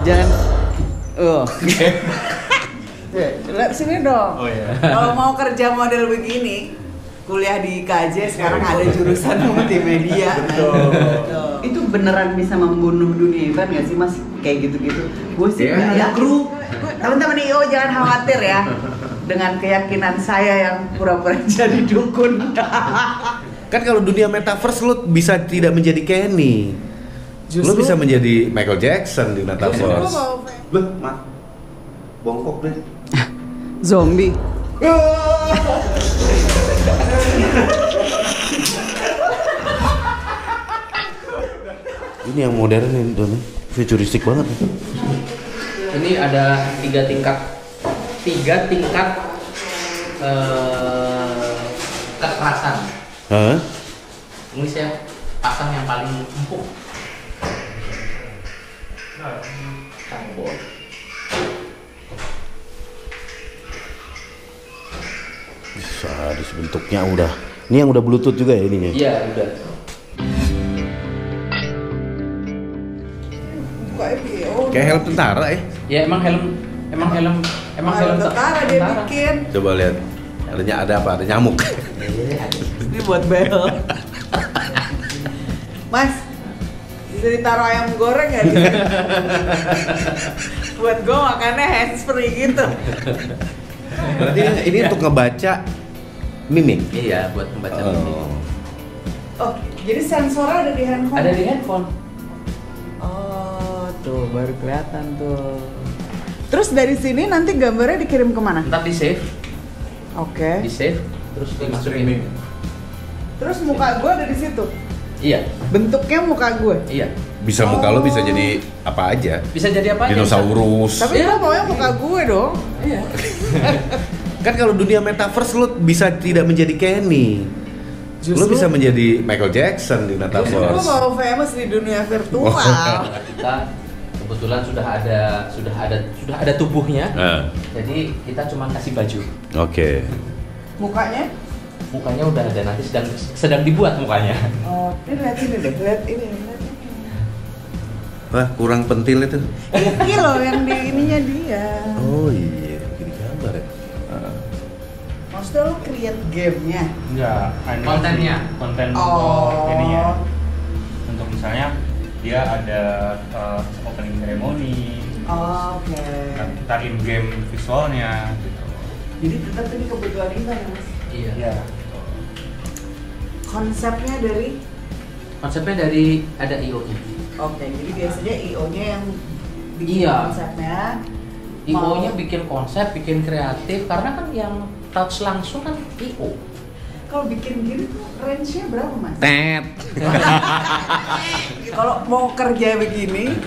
Jangan. Lihat sini dong. Oh iya. Kalau mau kerja model begini, kuliah di IKJ sekarang ada jurusan multimedia. Betul. Itu beneran bisa membunuh dunia event nggak sih Mas? Kayak gitu-gitu. Gue sih nggak ya. Teman-teman IO jangan khawatir ya. Dengan keyakinan saya yang pura-pura jadi dukun. Kan kalau dunia metaverse lu bisa tidak menjadi Kenny. Lu bisa menjadi Michael Jackson di metaverse. Loh, Mak. Bongkok deh. Zombie. Ini yang modern ini Don, futuristik banget. Ini ada 3 tingkat kekerasan. Hah? Ini saya pasang yang paling empuk. Cardboard. Sadis bentuknya udah. Ini yang udah Bluetooth juga ya ininya? Iya, udah. Kayak helm tentara ya? Ya emang helm tentara dia bikin. Coba lihat. Ada apa? Ada nyamuk. Ini buat bel. Mas, bisa ditaruh ayam goreng nggak di sini? Buat gue makannya hands free gitu. Berarti ini untuk ngebaca mimik? Iya, buat membaca mimik. Oh, jadi sensornya ada di handphone? Ada di handphone. Oh, tuh baru kelihatan tuh. Terus dari sini nanti gambarnya dikirim kemana? Ntar di save. Oke. Di save, terus dimasukin. Terus muka gue ada di situ? Iya. Bentuknya muka gue? Iya. Bisa muka lo bisa jadi apa aja? Bisa jadi apa aja? Dinosaurus. Tapi gue maunya muka gue dong. Iya. Kan kalau dunia metaverse lu bisa tidak menjadi Kenny. Lu bisa menjadi Michael Jackson di Gue metaverse. mau famous di dunia virtual. Kita kebetulan sudah ada tubuhnya. Jadi kita cuma kasih baju. Oke. Mukanya? Mukanya udah ada, nanti sedang dibuat mukanya. Oh, ini lihat ini deh, lihat ini. Wah, kurang pentil itu. Ini loh yang di ininya dia. Oh iya, bikin gambar ya. Maksudnya lo create gamenya? Enggak, Kontennya. Konten Oh. ininya. Untuk misalnya dia ada opening ceremony. Oke. Ntar in game visualnya gitu. Jadi tetap ini kebutuhan event ya Mas? Iya. Iya. Konsepnya dari ada IO-nya. Oke, jadi biasanya IO-nya yang bikin Iya. konsepnya. IO-nya bikin konsep, bikin kreatif, karena kan yang touch langsung kan IO. Kalau bikin gini tuh range-nya berapa Mas? Tet. Kalau mau kerja begini,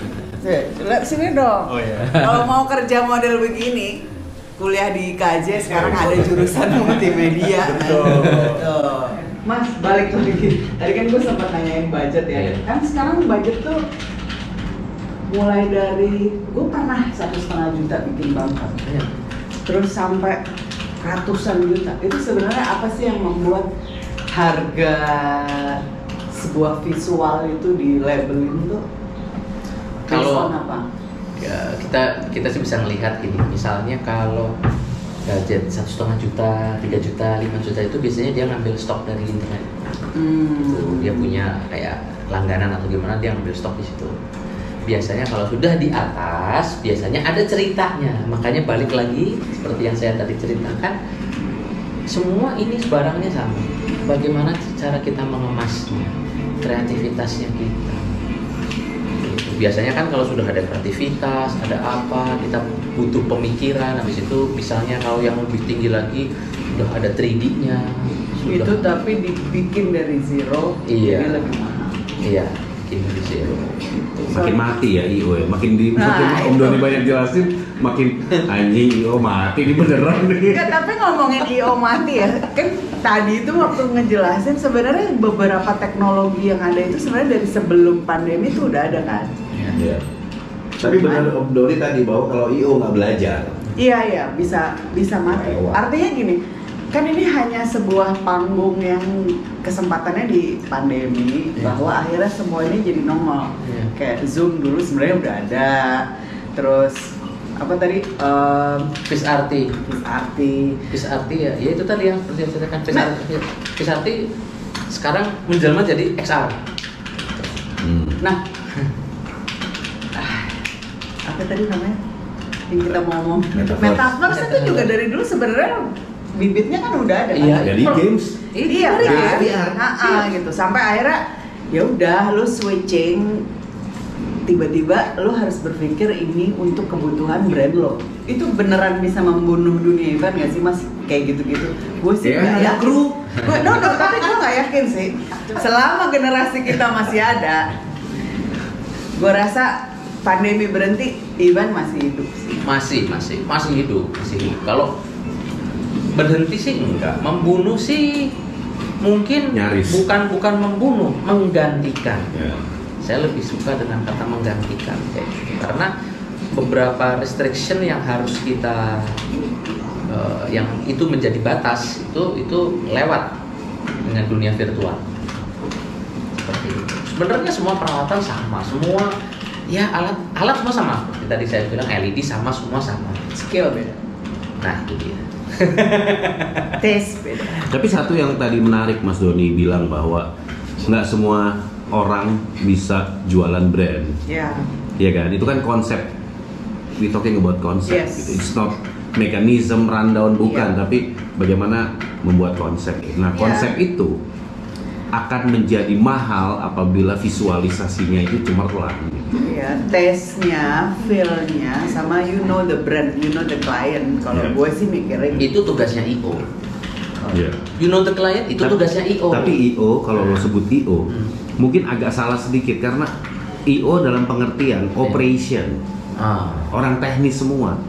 lihat sini dong. Oh iya. Kalau mau kerja model begini, kuliah di IKJ sekarang ada jurusan multimedia. Tuh. Mas, balik lagi. Tadi kan gue sempat nanyain budget ya. Iya. Kan sekarang budget tuh mulai dari gue pernah 1,5 juta bikin bumper. Iya. Terus sampai ratusan juta. Itu sebenarnya apa sih yang membuat harga sebuah visual itu di labelin tuh? Kalau apa? Ya, kita sih bisa melihat ini. Misalnya kalau budget 1,5 juta, 3 juta, 5 juta itu biasanya dia ngambil stok dari internet. Tuh, dia punya kayak langganan atau gimana, dia ngambil stok di situ. Biasanya kalau sudah di atas, biasanya ada ceritanya. Makanya balik lagi seperti yang saya tadi ceritakan, semua ini barangnya sama. Bagaimana cara kita mengemasnya, kreativitasnya kita. Biasanya kan kalau sudah ada kreativitas, ada apa, kita butuh pemikiran. Habis itu misalnya kalau yang lebih tinggi lagi, sudah ada 3D-nya. Itu tapi dibikin dari zero, Iya. jadi lebih mahal. Iya, bikin dari zero. Gitu. Makin mati ya IO ya, makin Om Doni banyak jelasin, makin anjing IO mati, ini beneran nih. Enggak, tapi ngomongin IO mati ya, kan tadi itu waktu ngejelasin sebenarnya beberapa teknologi yang ada itu sebenarnya dari sebelum pandemi itu udah ada kan? Iya. Tapi benar Om Doni tadi bahwa kalau IO nggak belajar. Iya, bisa mati. Lewat. Artinya gini, kan ini hanya sebuah panggung yang kesempatannya di pandemi, bahwa akhirnya semua ini jadi nongol. Iya. Kayak Zoom dulu sebenarnya udah ada, terus apa tadi? Fish RT. Fish RT Ya itu tadi yang seperti yang saya katakan. Fish RT sekarang menjelma jadi XR. Nah, apa tadi namanya? Yang kita mau ngomong Metaverse itu juga dari dulu sebenarnya bibitnya kan udah ada kan? Iya, Jadi games. Iya kan? Gitu. Sampai akhirnya ya udah lu switching, tiba-tiba lu harus berpikir ini untuk kebutuhan brand lo. Itu beneran bisa membunuh dunia event nggak sih mas? Kayak gitu-gitu. Gue sih nggak ya. Tapi gue nggak yakin sih. Selama generasi kita masih ada, gue rasa pandemi berhenti, event masih hidup sih. Masih hidup. Kalau berhenti sih enggak, membunuh sih mungkin nyaris. bukan membunuh, menggantikan. Ya. Saya lebih suka dengan kata menggantikan, karena beberapa restriction yang harus kita yang itu menjadi batas itu lewat dengan dunia virtual. Seperti itu. Sebenarnya semua peralatan sama, semua ya alat semua sama. Tadi saya bilang LED sama, semua sama. Skill beda. Nah itu dia. Taste beda. Tapi satu yang tadi menarik Mas Doni bilang bahwa nggak semua orang bisa jualan brand. Ya. Iya kan? Itu kan konsep. We talking about konsep. Yes. Gitu. It's not mechanism rundown bukan, Yeah. tapi bagaimana membuat konsep. Nah, konsep itu akan menjadi mahal apabila visualisasinya itu cemerlang. Ya, taste-nya, feel-nya, sama you know the brand, you know the client. Kalau Yeah. gue sih mikirnya Itu tugasnya IO. Iya. You know the client itu tugasnya IO. Tapi IO kalau lo sebut IO mungkin agak salah sedikit karena IO dalam pengertian operation, orang teknis semua.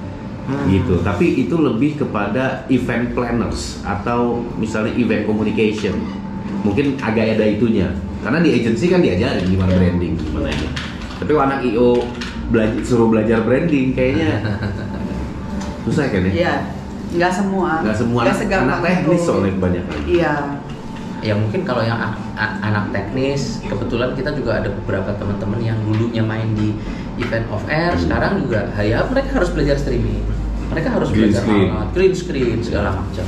Gitu. Tapi itu lebih kepada event planners atau misalnya event communication. Mungkin agak ada itunya. Karena di agency kan diajarin gimana branding, gimana ini. Tapi kalau anak IO suruh belajar branding kayaknya susah kan ya? Iya, nggak semua. Nggak semua segampang anak teknis itu. soalnya kebanyakan. Iya. Ya mungkin kalau yang anak teknis, kebetulan kita juga ada beberapa teman-teman yang dulunya main di event of air, sekarang juga ya mereka harus belajar streaming, mereka harus Green belajar screen. alat, green screen segala macam.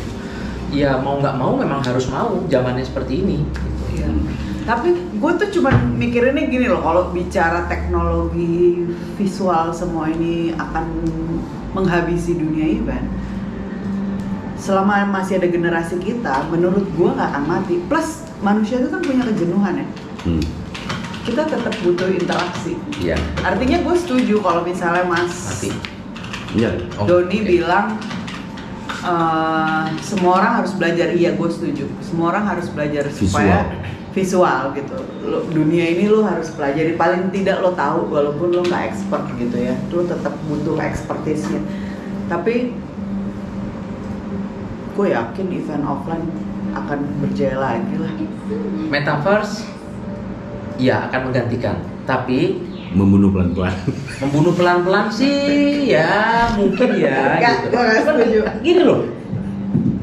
Ya mau nggak mau memang harus mau, zamannya seperti ini. Gitu. Iya. Tapi gue tuh cuma mikirinnya gini loh, kalau bicara teknologi visual semua ini akan menghabisi dunia event. Selama masih ada generasi kita, menurut gue nggak akan mati. Plus manusia itu kan punya kejenuhan ya. Kita tetap butuh interaksi. Iya. Artinya gue setuju kalau misalnya Mas Mati. Iya. Doni bilang semua orang harus belajar. Iya, gue setuju. Semua orang harus belajar supaya visual gitu. Dunia ini lo harus pelajari. Paling tidak lo tahu, walaupun lo nggak expert gitu ya. Lo tetap butuh expertise-nya. Tapi gue yakin event offline akan berjaya lagi lah. Metaverse, ya akan menggantikan. Tapi Membunuh pelan-pelan. membunuh pelan-pelan sih, ya mungkin ya. Nggak, Gitu. gue nggak setuju. Gini loh.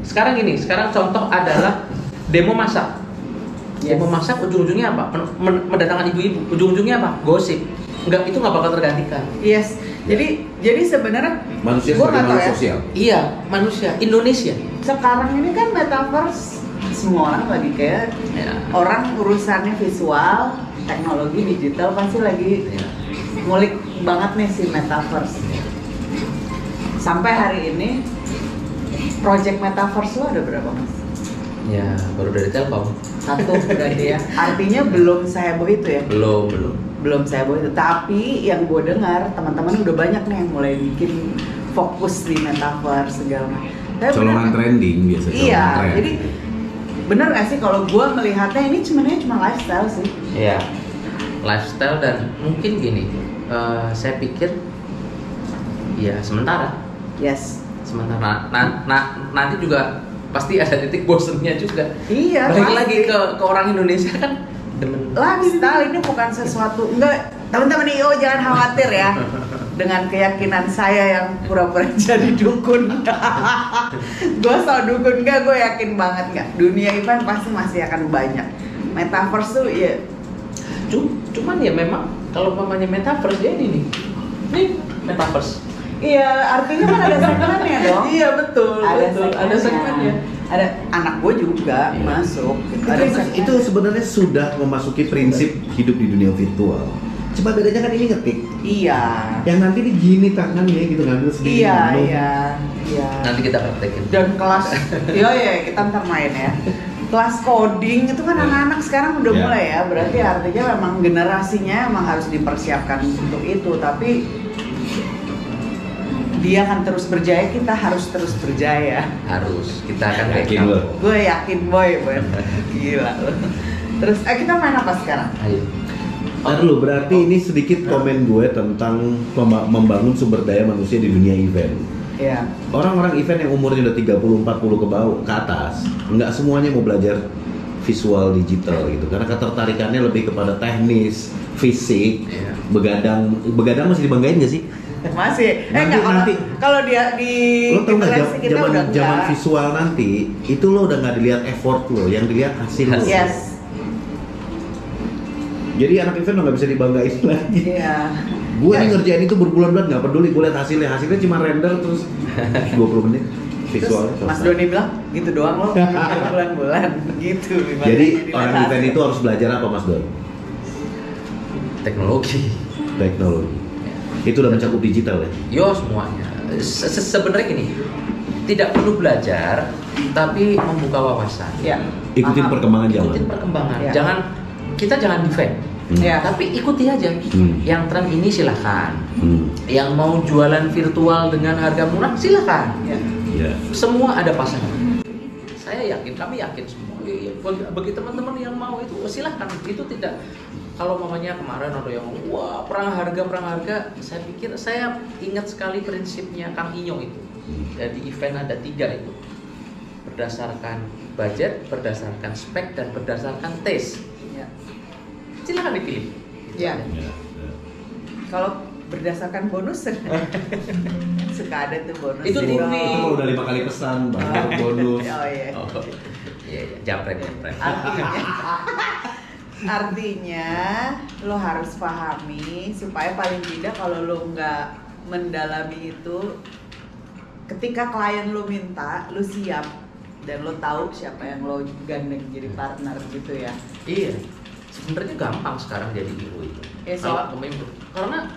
Sekarang contoh adalah demo masak. Yes. Demo masak ujung-ujungnya apa? Mendatangkan ibu-ibu. Ujung-ujungnya apa? Gosip. Itu nggak bakal tergantikan. Yes. Jadi sebenarnya Manusia gua sebagai nggak tahu makhluk ya. sosial. Iya, manusia Indonesia. Sekarang ini kan metaverse semua orang lagi kayak Ya. orang urusannya visual, teknologi digital pasti lagi Ya. ngulik banget nih si metaverse. Sampai hari ini project metaverse lo ada berapa mas? Ya, baru dari Telkom. Satu berarti ya. Artinya belum seheboh itu ya? Belum seheboh itu. Tapi yang gue dengar teman-teman udah banyak nih yang mulai bikin fokus di metaverse segala macam. Tapi Colongan bener- trending biasa. Iya, colongan tren. jadi bener nggak sih kalau gue melihatnya ini sebenarnya cuma lifestyle sih. Iya. Lifestyle dan mungkin gini, saya pikir ya sementara. Yes. Sementara nanti juga pasti ada titik bosennya juga. Iya. Balik pasti. lagi ke orang Indonesia kan demen Lifestyle ini bukan sesuatu enggak, teman-teman IO jangan khawatir ya dengan keyakinan saya yang pura-pura jadi dukun. Gue soal dukun enggak, gue yakin banget nggak dunia event pasti masih akan banyak. Metaverse tuh ya Cuman ya memang kalau mamanya metaverse dia ini nih Ini metaverse. Iya, artinya kan ada segmennya dong. Iya betul. Ada segmennya. segmennya. Ada anak gue juga masuk. Gitu. Ada segmennya. Itu sebenarnya sudah memasuki prinsip hidup di dunia virtual. Cuma bedanya kan ini ngetik. Iya. Yang nanti ini gini tangannya gitu ngambil sendiri. Iya. Nanti kita praktekin. Dan kelas, iya kita ntar main ya. Kelas coding itu kan anak-anak sekarang udah mulai ya. Berarti artinya memang generasinya emang harus dipersiapkan untuk itu. Tapi dia akan terus berjaya, kita harus terus berjaya. Harus. Kita akan Yakin lo? Gue yakin boy, gila lo. Terus kita main apa sekarang? Ayo. Ntar lu, berarti ini sedikit komen gue tentang membangun sumber daya manusia di dunia event. Iya. Orang-orang event yang umurnya udah 30-40 ke bawah ke atas, nggak semuanya mau belajar visual digital gitu, karena ketertarikannya lebih kepada teknis, fisik, begadang masih dibanggain nggak sih? Masih. Nanti kalau dia di lo tau nggak kita udah zaman visual nanti itu lo udah nggak dilihat effort lo, yang dilihat hasil lo. Yes. Jadi anak event lo nggak bisa dibanggain lagi. Iya. Gue nih ngerjain itu berbulan-bulan nggak peduli, gue lihat hasilnya cuma render terus 20 menit visualnya. Terus Mas Doni bilang gitu doang lo bulan-bulan gitu. Jadi orang event itu harus belajar apa Mas Don? Teknologi. Itu udah mencakup digital ya? Yo semuanya. Sebenarnya gini, tidak perlu belajar, tapi membuka wawasan. Ya. Ikutin perkembangan zaman. Ikutin perkembangan. Ya. Kita jangan defend. Ya. Tapi ikuti aja. Yang tren ini silahkan. Yang mau jualan virtual dengan harga murah silahkan. Ya. Semua ada pasarnya. Saya yakin, kami yakin semua. Bagi teman-teman yang mau itu silahkan. Itu tidak. Kalau mamanya kemarin ada yang wah perang harga, saya ingat sekali prinsipnya Kang Inyo itu. Jadi event ada 3 itu, berdasarkan budget, berdasarkan spek, dan berdasarkan taste. Ya. Silahkan dipilih. Ya. Kalau berdasarkan bonus suka ada tuh bonus. Itu TV. Itu kalau udah 5 kali pesan baru bonus. Oh iya. Iya, japret. Artinya lo harus pahami supaya paling tidak kalau lo nggak mendalami itu, ketika klien lo minta, lo siap dan lo tahu siapa yang lo gandeng jadi partner gitu ya. Iya, sebenarnya gampang sekarang jadi IO itu. Karena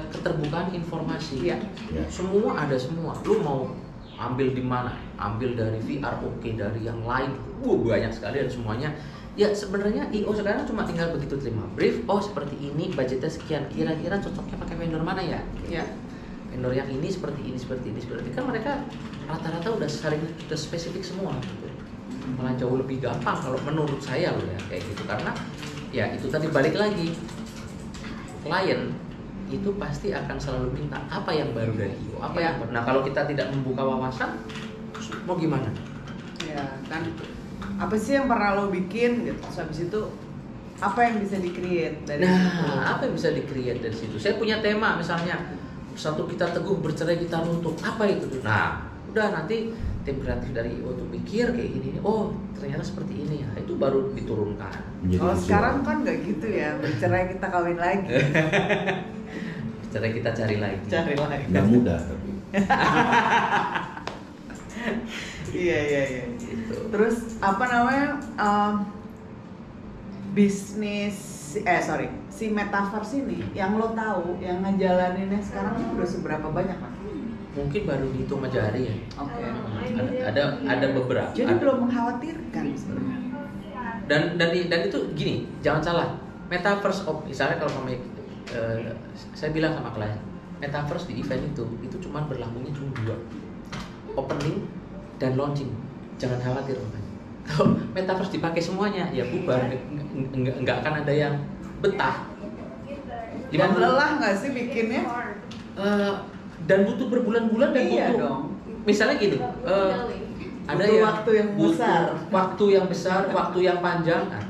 keterbukaan informasi. Iya. Semua ada semua. Lo mau ambil di mana? Ambil dari VR, dari yang lain. Banyak sekali dan semuanya. Ya sebenarnya IO sekarang cuma tinggal begitu terima brief, oh seperti ini, budgetnya sekian, kira-kira cocoknya pakai vendor mana ya? Ya. Vendor yang ini seperti ini. Kan mereka rata-rata udah spesifik semua gitu. Malah jauh lebih gampang kalau menurut saya loh ya kayak gitu, karena ya itu tadi balik lagi, klien itu pasti akan selalu minta apa yang baru dari IO, yang baru. Nah kalau kita tidak membuka wawasan, mau gimana? Ya kan. Apa sih yang pernah lo bikin gitu, terus habis itu apa yang bisa di-create dari situ? Apa yang bisa di-create dari situ? Saya punya tema misalnya, satu kita teguh, bercerai kita runtuh, apa itu? Nah, udah nanti tim kreatif dari IO tuh pikir kayak gini, oh ternyata seperti ini ya, itu baru diturunkan. Kalau sekarang kan nggak gitu ya, bercerai kita kawin lagi. Bercerai kita cari lagi. Nggak mudah tapi. Iya. Gitu. Terus apa namanya si metaverse ini yang lo tahu, yang ngejalaninnya sekarang udah seberapa banyak Mas? Mungkin baru dihitung jari ya. Oke. Ada beberapa. Jadi belum mengkhawatirkan sebenarnya. Dan itu gini, jangan salah. Metaverse misalnya kalau saya bilang sama klien, metaverse di event itu cuma berlakunya cuma 2. Opening dan launching. Jangan khawatir makanya. Kalau metaverse dipakai semuanya ya bubar, nggak akan ada yang betah. Dan lelah nggak sih bikinnya? Dan butuh berbulan-bulan dan iya butuh. Dong. Misalnya gini, ada butuh waktu yang besar, waktu yang panjang. Nah,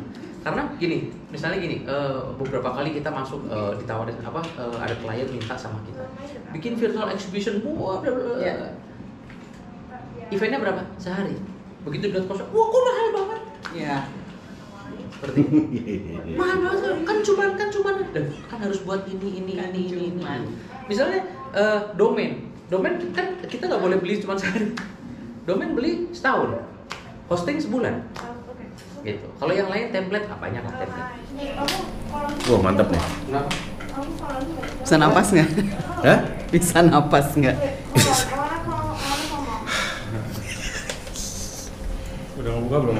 karena gini, misalnya gini, beberapa kali kita masuk ditawarin ada klien minta sama kita bikin virtual exhibition, eventnya berapa? Sehari. Begitu dilihat kosong, wah kok mahal banget. Iya. Seperti mahal banget kan cuman kan harus buat ini. Misalnya domain kan kita nggak boleh beli cuma sehari. Domain beli setahun, hosting sebulan. Gitu. Kalau yang lain template apanya lah template. Wah, mantap nih. Kenapa? Bisa napas nggak? Hah? Bisa napas nggak? Udah ngebuka belum?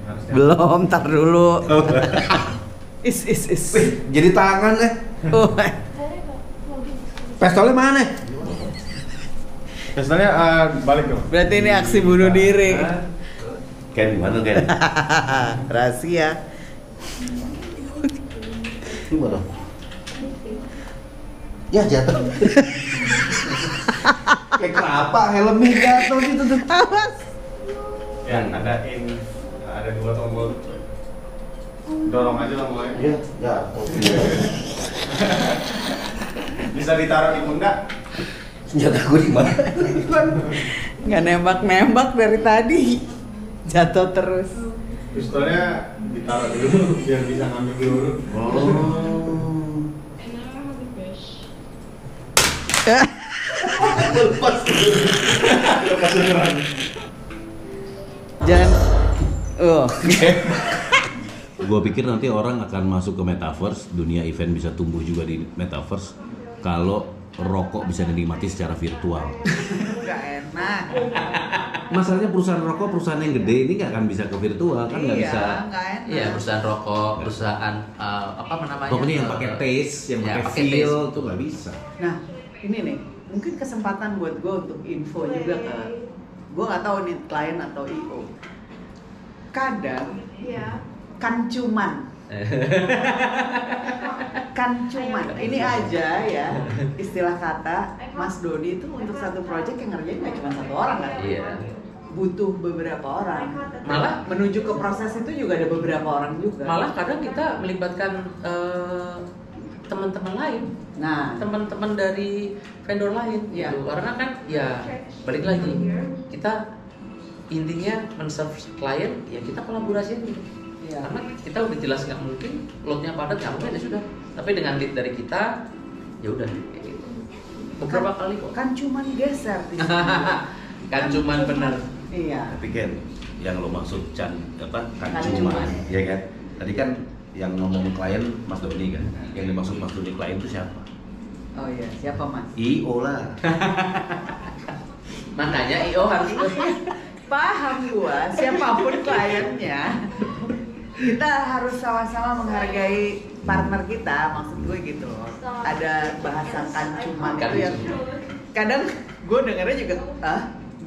Harusnya. Belum, ntar dulu. Is. Jadi tangan Oh, Pistolnya mana? Pistolnya balik dong. berarti ini aksi bunuh diri. Ken gimana Ken? Rahasia. Gimana? Ya jatuh. Kayak kelapa helmnya jatuh gitu tuh. Awas. Ya, ada 2 tombol. Dorong aja lah mulai. Iya, ya. Bisa ditaruh di pundak. Senjata gue di mana? Nggak nembak dari tadi. Jatuh terus. Pistolnya ditaruh dulu biar bisa ngambil dulu. Lepas beneran. Jangan. Gue pikir nanti orang akan masuk ke metaverse, dunia event bisa tumbuh juga di metaverse kalau rokok bisa dinikmati secara virtual. Nggak enak. Masalahnya perusahaan rokok, perusahaan yang gede ini nggak akan bisa ke virtual kan, nggak bisa. Nggak enak. Iya, perusahaan rokok, perusahaan apa namanya? Pokoknya yang pakai taste, yang Ya, pakai pakai feel taste. itu nggak bisa. Nah, ini nih, mungkin kesempatan buat gue untuk info juga ke, gue nggak tahu nih klien atau IO. Kadang kancuman, ini aja ya istilah kata Mas Dodi itu untuk satu project yang ngerjain nggak cuma 1 orang kan? Iya. Butuh beberapa orang. Malah menuju ke proses itu juga ada beberapa orang juga. Malah kadang kita melibatkan teman-teman lain. Nah, Teman-teman dari vendor lain Iya. gitu. Karena kan ya balik lagi kita intinya men-serve klien ya kita kolaborasi gitu. Iya. Karena kita udah jelas nggak mungkin loadnya padat nggak mungkin ya sudah. Tapi dengan lead dari kita ya udah kayak gitu. Beberapa kali kok. kan cuman geser di sini. Kan cuman bener. Iya. Tapi Ken, yang lo maksud kan Kancuman. cuman, ya kan? Tadi kan yang ngomong klien Mas Doni kan, yang dimaksud Mas Doni klien itu siapa? Oh iya, siapa Mas? IO lah. Makanya IO harus Paham gua, siapapun kliennya, kita harus sama-sama menghargai partner kita, maksud gue gitu loh. Ada bahasan kancuman itu yang kadang gue dengarnya juga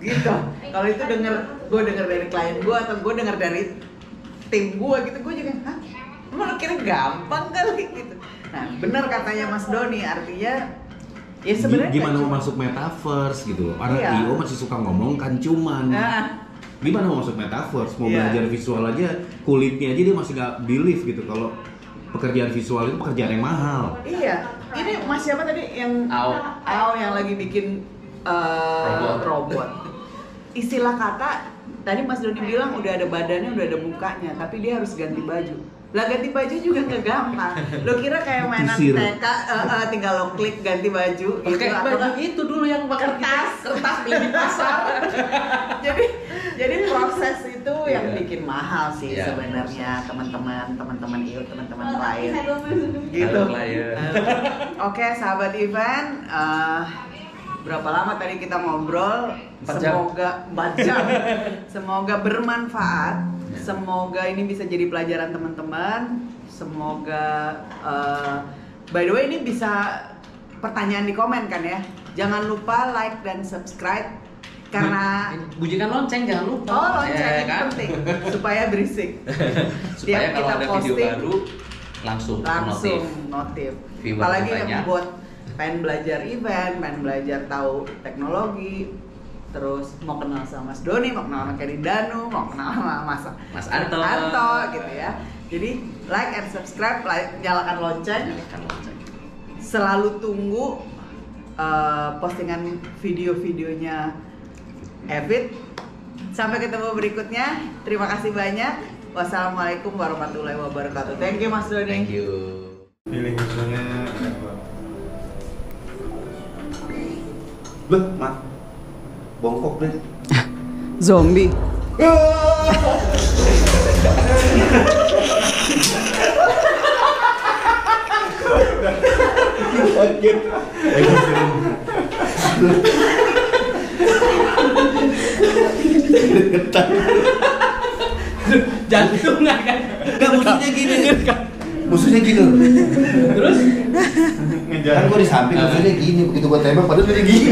gitu. Kalau itu gue denger dari klien gue atau gue denger dari tim gue gitu, gue juga emang kira gampang kali gitu. Nah benar katanya Mas Doni, artinya ya sebenarnya Gimana mau masuk metaverse gitu? Orang Iya. IO masih suka ngomong kancuman. Gimana mau masuk metaverse? Mau Iya. belajar visual aja, kulitnya aja dia masih nggak believe gitu kalau pekerjaan visual itu pekerjaan yang mahal. Iya, ini Mas siapa tadi yang Ao yang lagi bikin robot. Istilah kata tadi Mas Doni bilang udah ada badannya, udah ada mukanya, tapi dia harus ganti baju. Lah ganti baju juga nggak gampang. Lo kira kayak mainan Kusir. TK, tinggal lo klik ganti baju. pakai atau baju nggak? itu dulu yang bakal Kertas. kertas beli di pasar. jadi proses itu yang Iya. bikin mahal sih Iya. sebenarnya teman-teman IO, teman-teman klien. Gitu. Halo, klien. Oke, sahabat event, berapa lama tadi kita ngobrol? 4 jam. Semoga 4 jam. Semoga bermanfaat. Semoga ini bisa jadi pelajaran teman-teman. Semoga by the way ini bisa pertanyaan di komen kan ya. Jangan lupa like dan subscribe karena bunyikan lonceng jangan lupa. lonceng Ya, ini kan? penting supaya berisik. Supaya Tiap kalau kita ada video posting, baru langsung notif. Viewer Apalagi banyak. yang buat pengen belajar event, pengen belajar tahu teknologi, terus mau kenal sama Mas Doni, mau kenal sama Keri Danu, mau kenal sama Mas Anto. gitu ya. Jadi like and subscribe, nyalakan lonceng. Nyalakan lonceng. Selalu tunggu postingan video-videonya Evit. Sampai ketemu berikutnya. Terima kasih banyak. Wassalamualaikum warahmatullahi wabarakatuh. Thank you Mas Doni. Thank you. Feeling visualnya Beh, Mak. Bongkok deh. Zombie. Jantung nggak kan? Enggak, musuhnya gini. Terus? ngejar. Kan gua di samping musuhnya gini, begitu gua tembak padahal dia gini.